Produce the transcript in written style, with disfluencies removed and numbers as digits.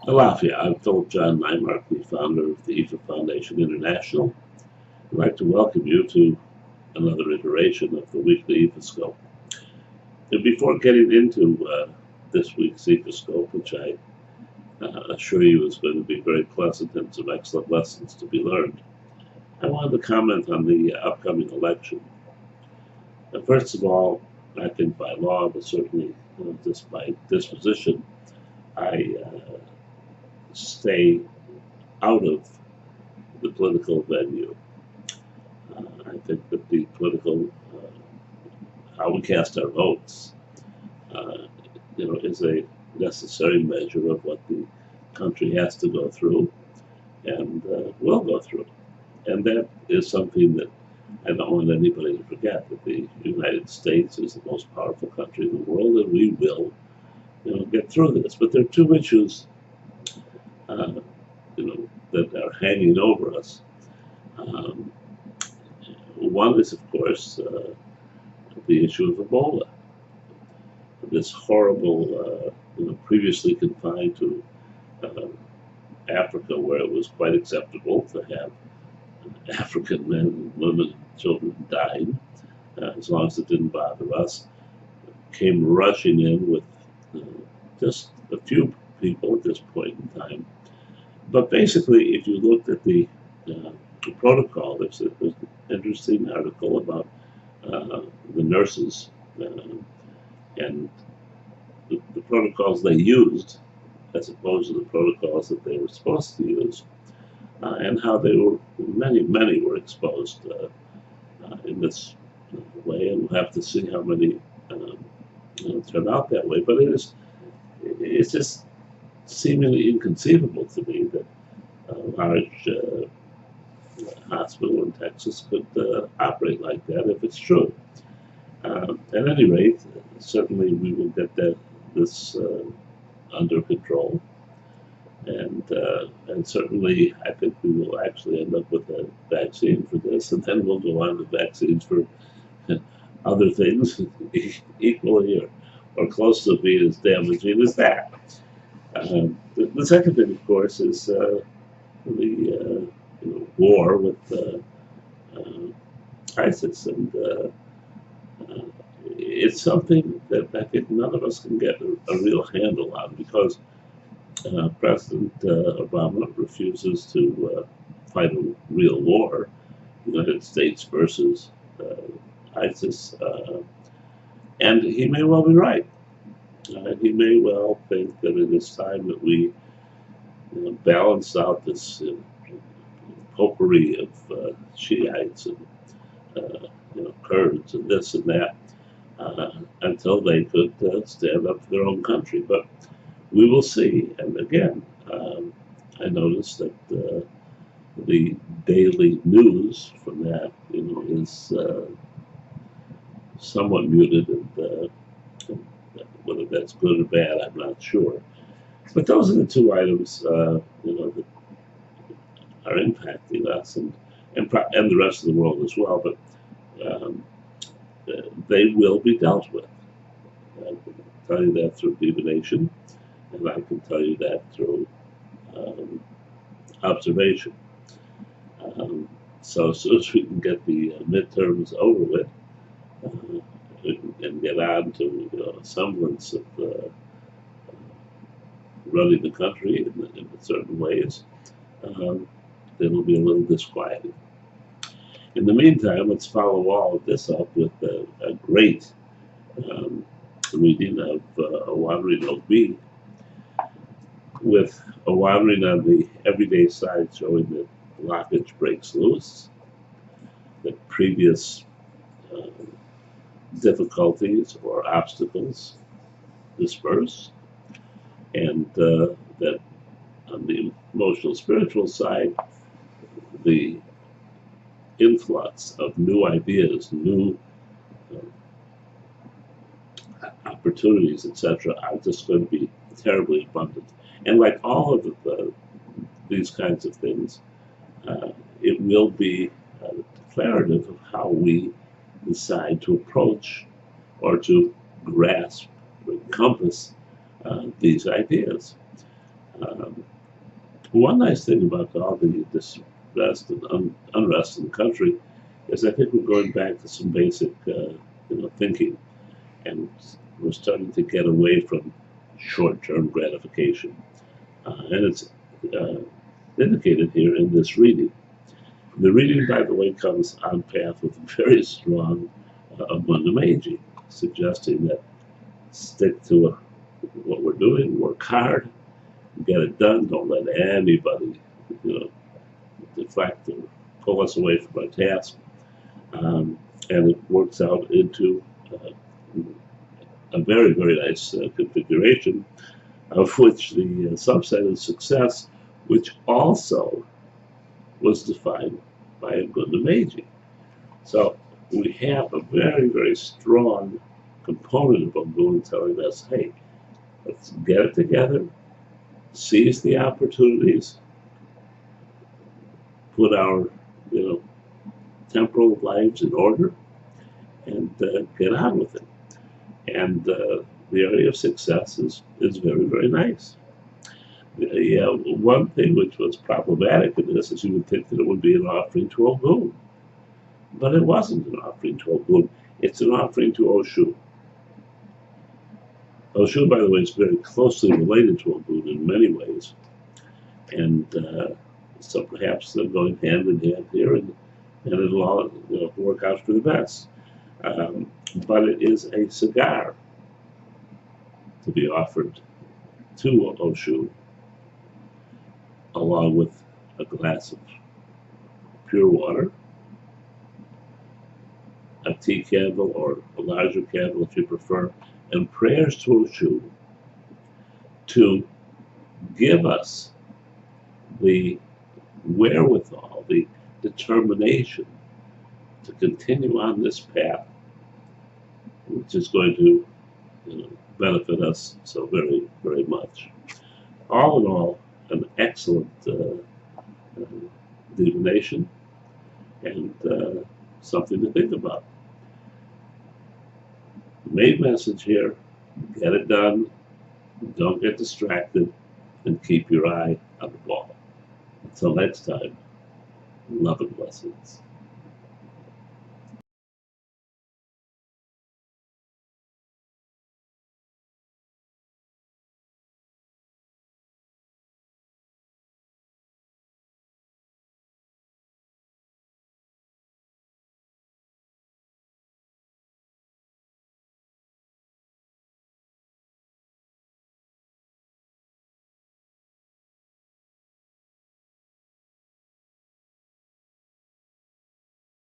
Alafia, I'm Philip John Neimartk, the founder of the IFA Foundation International. I'd like to welcome you to another iteration of the weekly ifascope. And before getting into this week's ifascope, which I assure you is going to be very pleasant and some excellent lessons to be learned, I wanted to comment on the upcoming election. First of all, I think by law, but certainly just by disposition, I stay out of the political venue. I think that the political, how we cast our votes, is a necessary measure of what the country has to go through and will go through. And that is something that I don't want anybody to forget, that the United States is the most powerful country in the world, and we will, get through this. But there are two issues, that are hanging over us. One is, of course, the issue of Ebola, this horrible, previously confined to Africa, where it was quite acceptable to have African men, women, and children dying, as long as it didn't bother us, came rushing in with just a few people at this point in time. But basically, if you looked at the protocol, there's an interesting article about the nurses and the protocols they used as opposed to the protocols that they were supposed to use, and how they were, many were exposed in this way, and we'll have to see how many turn out that way. But it's just seemingly inconceivable to me that a large hospital in Texas could operate like that if it's true. At any rate, certainly we will get this under control, and certainly I think we will actually end up with a vaccine for this, and then we'll go on to vaccines for other things equally or close to being as damaging as that. The second thing, of course, is the war with ISIS, and it's something that I think none of us can get a real handle on, because President Obama refuses to fight a real war, United States versus ISIS, and he may well be right. He may well think that it is time that we balance out this potpourri of Shiites and Kurds and this and that until they could stand up for their own country. But we will see. And again, I noticed that the daily news from that, is somewhat muted, and whether that's good or bad, I'm not sure. But those are the two items, that are impacting us and the rest of the world as well. But they will be dealt with. I can tell you that through divination, and I can tell you that through observation. So as soon as we can get the midterms over with, and get on to a semblance of running the country in certain ways, it'll be a little disquieting. In the meantime, let's follow all of this up with a great reading of A Wandering OB, with A Wandering on the everyday side showing that blockage breaks loose, that previous difficulties or obstacles disperse, and that on the emotional spiritual side, the influx of new ideas, new opportunities, etc., are just going to be terribly abundant. And like all of these kinds of things, it will be declarative of how we decide to approach or to grasp or encompass these ideas. Um, One nice thing about all the distress and unrest in the country is I think we're going back to some basic thinking, and we're starting to get away from short-term gratification. And it's uh, indicated here in this reading. The reading, by the way, comes on path with a very strong Abundant Meiji, suggesting that stick to what we're doing, work hard, get it done. Don't let anybody, you know, deflect or pull us away from our task. And it works out into a very, very nice configuration, of which the subset is success, which also was defined by Abundant Meiji. So we have a very, very strong component of Abundant telling us, hey, let's get it together, seize the opportunities, put our temporal lives in order, and get on with it. And the area of success is very, very nice. One thing which was problematic in this is you would think that it would be an offering to Ogun, but it wasn't an offering to Ogun. It's an offering to Oshu. Oshu, by the way, is very closely related to Ogun in many ways, and so perhaps they're going hand in hand here, and it'll all work out for the best. But it is a cigar to be offered to Oshu, along with a glass of pure water, a tea candle or a larger candle if you prefer, and prayers to Oshu to give us the wherewithal, the determination to continue on this path, which is going to benefit us so very, very much. All in all, an excellent divination, and something to think about. The main message here: get it done, don't get distracted, and keep your eye on the ball. Until next time, love and blessings.